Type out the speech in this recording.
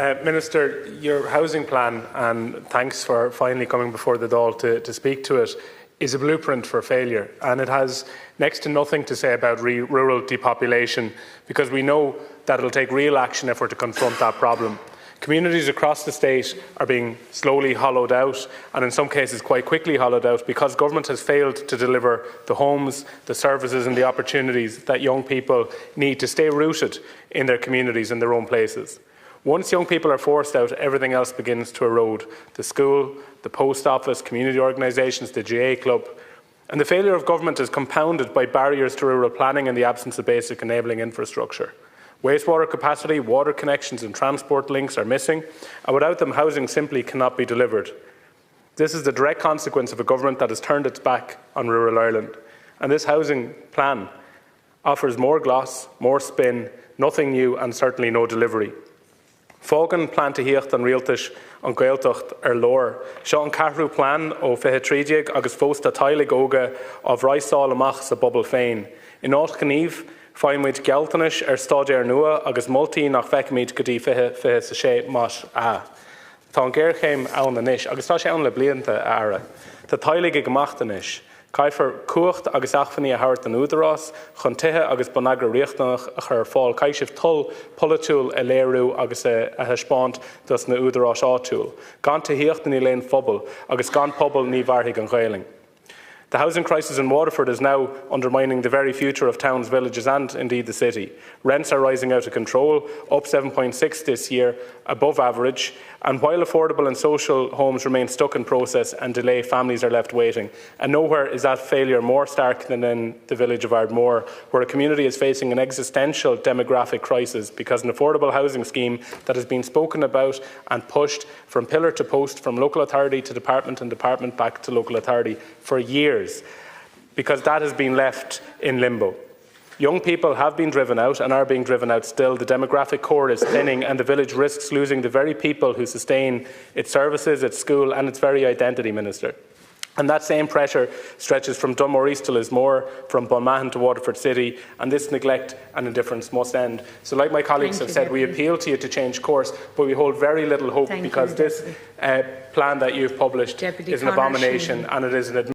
Minister, your housing plan, and thanks for finally coming before the Dáil to speak to it, is a blueprint for failure, and it has next to nothing to say about rural depopulation, because we know that it will take real action if we're to confront that problem. Communities across the state are being slowly hollowed out, and in some cases quite quickly hollowed out, because government has failed to deliver the homes, the services and the opportunities that young people need to stay rooted in their communities and their own places. Once young people are forced out, everything else begins to erode. The school, the post office, community organisations, the GA club. And the failure of government is compounded by barriers to rural planning and the absence of basic enabling infrastructure. Wastewater capacity, water connections and transport links are missing, and without them housing simply cannot be delivered. This is the direct consequence of a government that has turned its back on rural Ireland. And this housing plan offers more gloss, more spin, nothing new and certainly no delivery. Fógan plánta híocht an rialtas an Gaeltacht lór. Seo an carhrú plán ó fiche trídeag agus fósta tailig óga á bhraithsáil amach sa bobal féin. In áit gníomh, fáimid gealtanis stáide nua agus moltaí nach feicimid go dtí fiche sa sé más a. Tá an ggéirchéim ann anis, agus tá sé ann le blianta ara. Tá tailig ag amachtanis. Caifar cuacht agus achfaní a hart an údarás, chun tithe agus bonagra riachtanach a chur fáil caisibh tull politúil a léirú agus a hispáint dus na údarás átúil. Gan ta híochtan í léon phobal agus gan pobl ní bharthaigh an ghaeling. The housing crisis in Waterford is now undermining the very future of towns, villages and indeed the city. Rents are rising out of control, up 7.6 this year, above average, and while affordable and social homes remain stuck in process and delay, families are left waiting. And nowhere is that failure more stark than in the village of Ardmore, where a community is facing an existential demographic crisis because an affordable housing scheme that has been spoken about and pushed from pillar to post, from local authority to department and department back to local authority for years, because that has been left in limbo. Young people have been driven out and are being driven out still. The demographic core is thinning and the village risks losing the very people who sustain its services, its school and its very identity, Minister. And that same pressure stretches from Dunmore to Lismore, from Balmahan to Waterford City, and this neglect and indifference must end. So like my colleagues have said, we appeal to you to change course, but we hold very little hope because this plan that you've published is an abomination and it is an